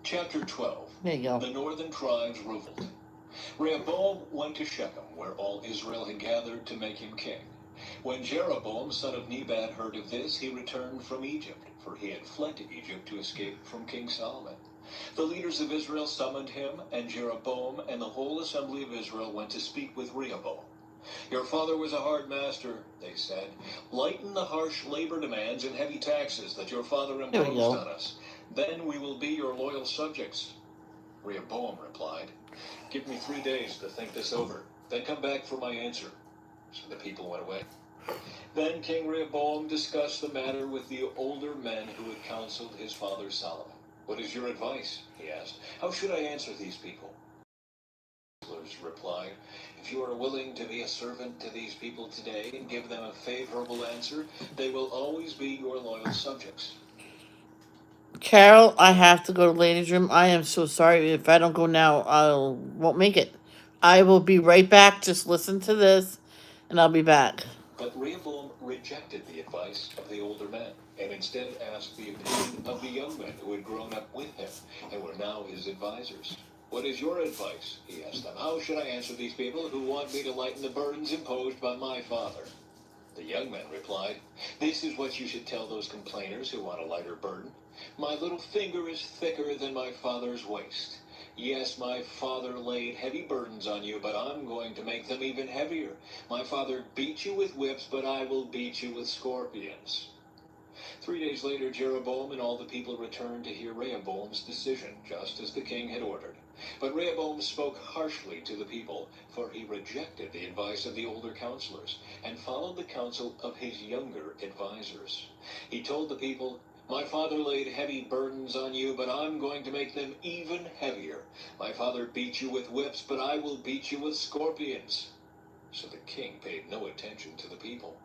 Chapter 12. There you go. The northern tribes revolted. Rehoboam went to Shechem, where all Israel had gathered to make him king. When Jeroboam, son of Nebat, heard of this, he returned from Egypt, for he had fled to Egypt to escape from King Solomon. The leaders of Israel summoned him, and Jeroboam and the whole assembly of Israel went to speak with Rehoboam. Your father was a hard master, they said. Lighten the harsh labor demands and heavy taxes that your father imposed on us. Then we will be your loyal subjects. Rehoboam replied, Give me 3 days to think this over, then come back for my answer. So the people went away. Then King Rehoboam discussed the matter with the older men who had counseled his father Solomon. What is your advice? He asked. How should I answer these people? Replied, If you are willing to be a servant to these people today and give them a favorable answer, they will always be your loyal subjects. Carol, I have to go to ladies' room. I am so sorry. If I don't go now, I won't make it. I will be right back. Just listen to this, and I'll be back. But Rehoboam rejected the advice of the older men, and instead asked the opinion of the young men who had grown up with him and were now his advisors. What is your advice? He asked them. How should I answer these people who want me to lighten the burdens imposed by my father? The young men replied, This is what you should tell those complainers who want a lighter burden. My little finger is thicker than my father's waist. Yes, my father laid heavy burdens on you, but I'm going to make them even heavier. My father beat you with whips, but I will beat you with scorpions. 3 days later, Jeroboam and all the people returned to hear Rehoboam's decision, just as the king had ordered. But Rehoboam spoke harshly to the people, for he rejected the advice of the older counselors and followed the counsel of his younger advisors. He told the people, My father laid heavy burdens on you, but I'm going to make them even heavier. My father beat you with whips, but I will beat you with scorpions. So the king paid no attention to the people.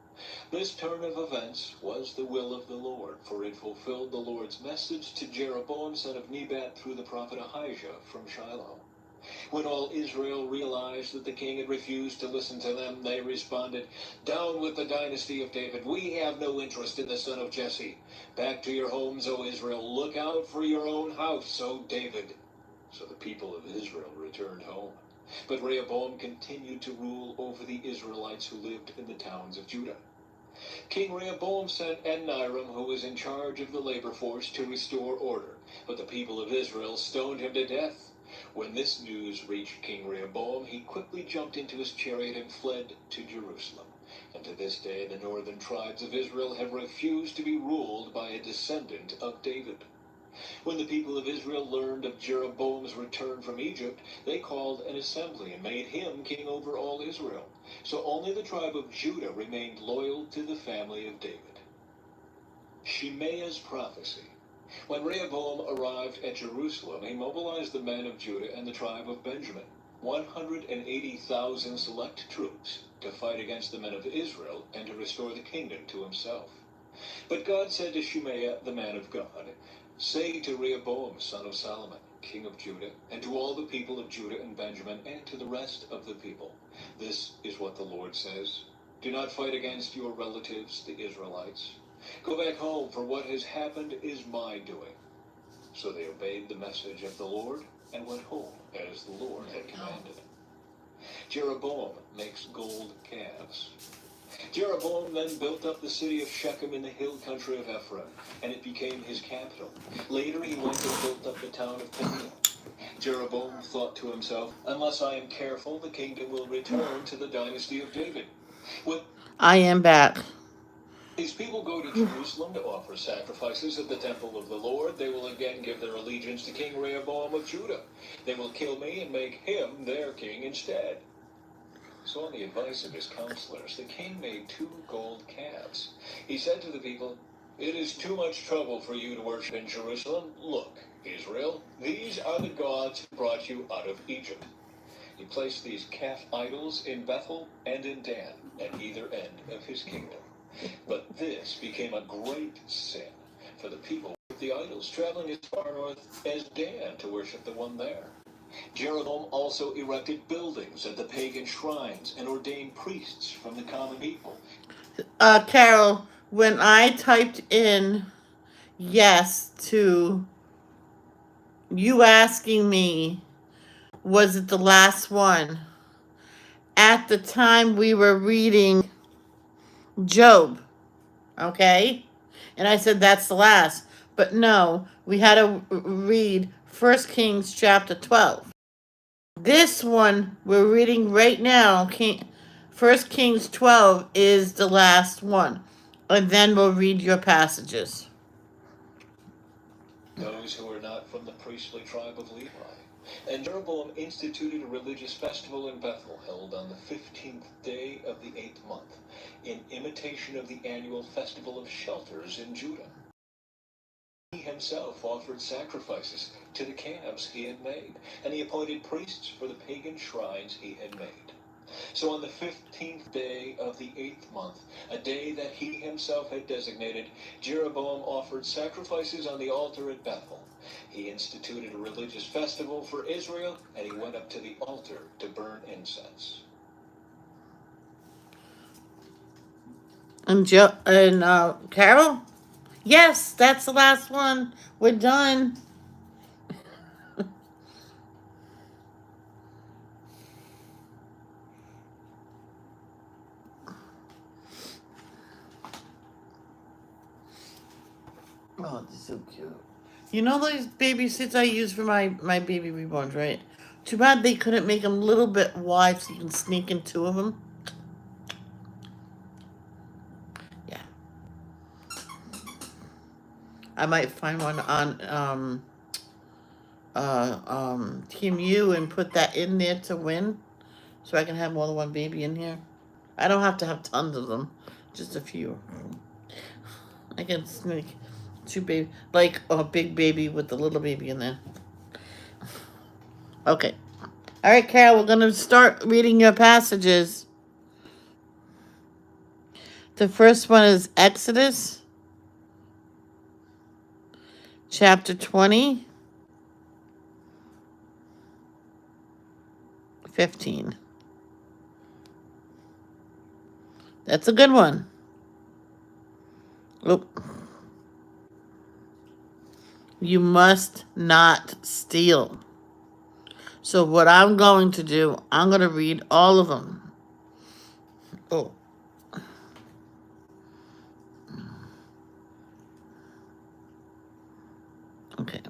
This turn of events was the will of the Lord, for it fulfilled the Lord's message to Jeroboam son of Nebat through the prophet Ahijah from Shiloh. When all Israel realized that the king had refused to listen to them, they responded, Down with the dynasty of David. We have no interest in the son of Jesse. Back to your homes, O Israel. Look out for your own house, O David. So the people of Israel returned home. But Rehoboam continued to rule over the Israelites who lived in the towns of Judah. King Rehoboam sent Adoniram, who was in charge of the labor force, to restore order, but the people of Israel stoned him to death. When this news reached King Rehoboam, he quickly jumped into his chariot and fled to Jerusalem. And to this day, the northern tribes of Israel have refused to be ruled by a descendant of David. When the people of Israel learned of Jeroboam's return from Egypt, they called an assembly and made him king over all Israel. So only the tribe of Judah remained loyal to the family of David. Shimei's prophecy. When Rehoboam arrived at Jerusalem, he mobilized the men of Judah and the tribe of Benjamin, 180,000 select troops, to fight against the men of Israel and to restore the kingdom to himself. But God said to Shimei, the man of God, Say to Rehoboam, son of Solomon, king of Judah, and to all the people of Judah and Benjamin, and to the rest of the people, This is what the Lord says. Do not fight against your relatives, the Israelites. Go back home, for what has happened is my doing. So they obeyed the message of the Lord and went home as the Lord had commanded. Jeroboam makes gold calves. Jeroboam then built up the city of Shechem in the hill country of Ephraim, and it became his capital. Later he went and built up the town of Peniel. Jeroboam thought to himself, Unless I am careful, the kingdom will return to the dynasty of David. When I am back. these people go to Jerusalem to offer sacrifices at the temple of the Lord, they will again give their allegiance to King Rehoboam of Judah. They will kill me and make him their king instead. So on the advice of his counselors, the king made 2 gold calves. He said to the people, It is too much trouble for you to worship in Jerusalem. Look, Israel, these are the gods who brought you out of Egypt. He placed these calf idols in Bethel and in Dan, at either end of his kingdom. But this became a great sin, for the people worshiped the idols, traveling as far north as Dan to worship the one there. Jeroboam also erected buildings at the pagan shrines and ordained priests from the common people. Carol, when I typed in yes to you asking me, was it the last one? At the time we were reading Job. Okay? And I said that's the last. But no, we had to read 1 Kings chapter 12. This one we're reading right now, 1 Kings 12 is the last one. And then we'll read your passages. Those who are not from the priestly tribe of Levi. And Jeroboam instituted a religious festival in Bethel, held on the 15th day of the 8th month, in imitation of the annual festival of shelters in Judah. He himself offered sacrifices to the calves he had made, and he appointed priests for the pagan shrines he had made. So on the 15th day of the 8th month, a day that he himself had designated, Jeroboam offered sacrifices on the altar at Bethel. He instituted a religious festival for Israel, and he went up to the altar to burn incense. And Carol? Yes, that's the last one. We're done. Oh, they're so cute. You know those baby seats I use for my baby reborns, right? Too bad they couldn't make them a little bit wide so you can sneak in two of them. Yeah. I might find one on Team U and put that in there to win, so I can have more than one baby in here. I don't have to have tons of them, just a few. I can sneak two baby, like a big baby with the little baby in there. Okay. All right, Carol, we're gonna start reading your passages. The first one is Exodus, chapter 20, 15. That's a good one. Oop. You must not steal. So what I'm going to do, I'm going to read all of them. Oh. Okay.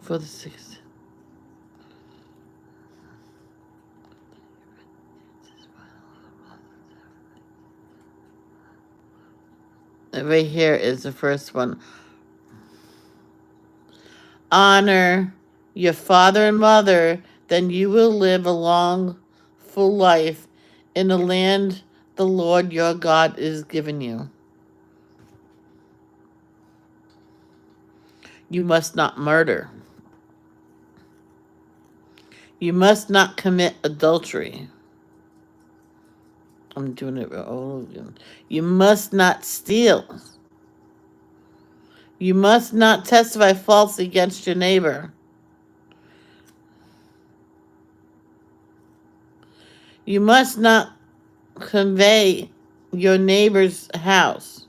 For the 6th. Right here is the first one. Honor your father and mother, then you will live a long, full life in the land the Lord your God is giving you. You must not murder. You must not commit adultery. I'm doing it all again. You must not steal. You must not testify falsely against your neighbor. You must not convey your neighbor's house.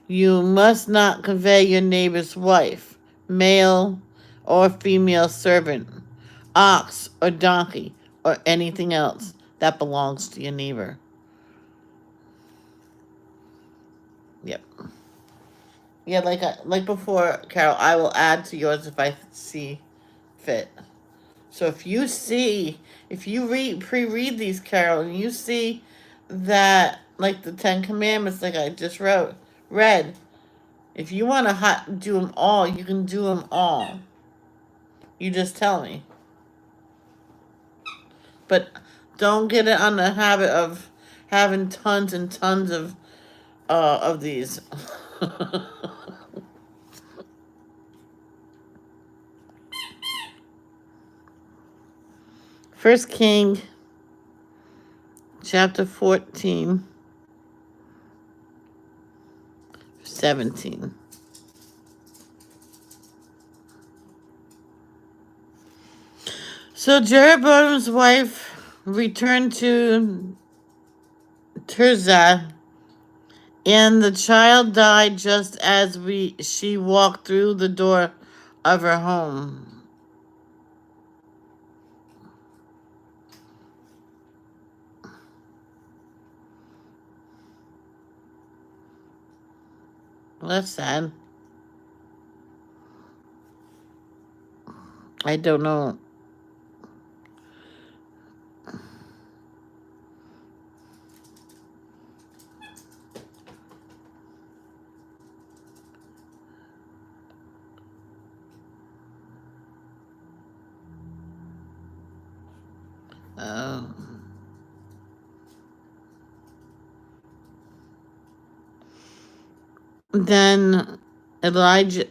You must not convey your neighbor's wife, male or female servant, ox or donkey, or anything else that belongs to your neighbor. Yep. Yeah, like before, Carol, I will add to yours if I see fit. So if you pre-read these, Carol, and you see that, like the 10 Commandments, like I just read, if you want to do them all, you can do them all. You just tell me. But don't get it on the habit of having tons and tons of these. First King, chapter 14, 17. So Jeroboam's wife returned to Tirzah, and the child died just as she walked through the door of her home. Well, that's sad. I don't know. Uh, then Elijah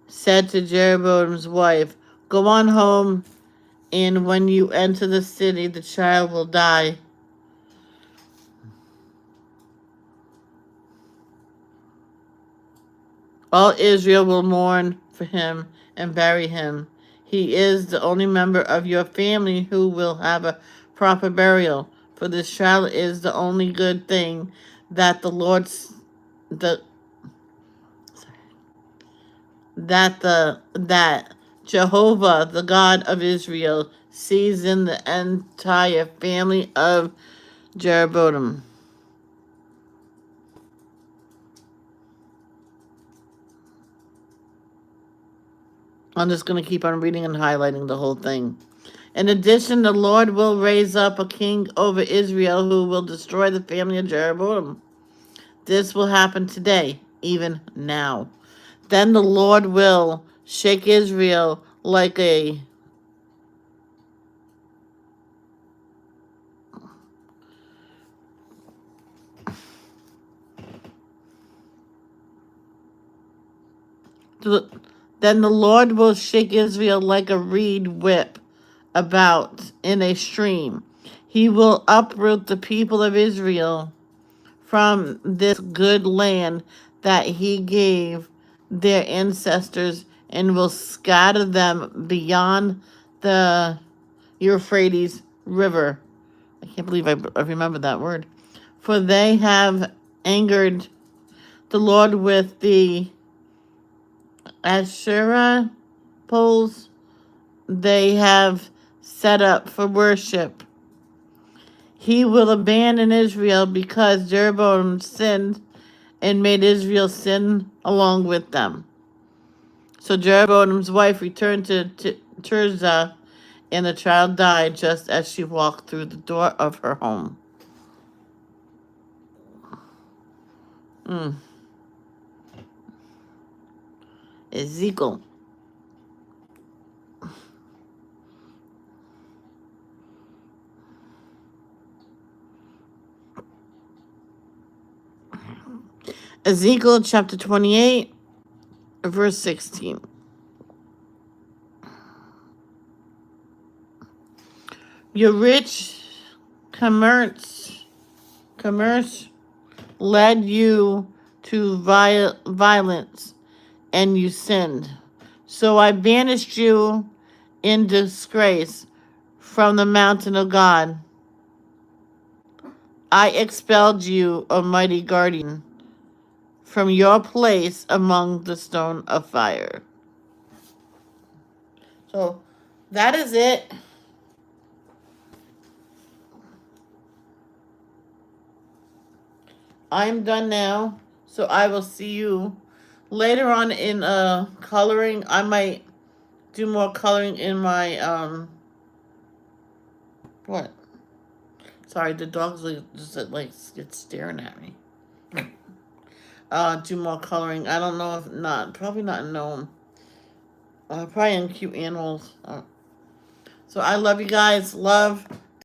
said to Jeroboam's wife, "Go on home, and when you enter the city, the child will die." All Israel will mourn for him and bury him. He is the only member of your family who will have a proper burial. For this child is the only good thing that the that Jehovah, the God of Israel, sees in the entire family of Jeroboam. I'm just going to keep on reading and highlighting the whole thing. In addition, the Lord will raise up a king over Israel who will destroy the family of Jeroboam. This will happen today, even now. Then the Lord will shake Israel like a then the Lord will shake Israel like a reed whip about in a stream. He will uproot the people of Israel from this good land that he gave their ancestors and will scatter them beyond the Euphrates River. I can't believe I remember that word. For they have angered the Lord with the Asherah poles they have set up for worship. He will abandon Israel because Jeroboam sinned and made Israel sin along with them. So Jeroboam's wife returned to Tirzah, and the child died just as she walked through the door of her home. Ezekiel. Ezekiel chapter 28, verse 16. Your rich commerce led you to violence, and you sinned. So I banished you in disgrace from the mountain of God. I expelled you, O mighty guardian, from your place among the stone of fire. So that is it. I'm done now. So I will see you later on in coloring. I might do more coloring in my what? Sorry, the dog's like it's staring at me. Do more coloring. I don't know if not. Probably not in gnome. Probably in cute animals. So I love you guys. Love.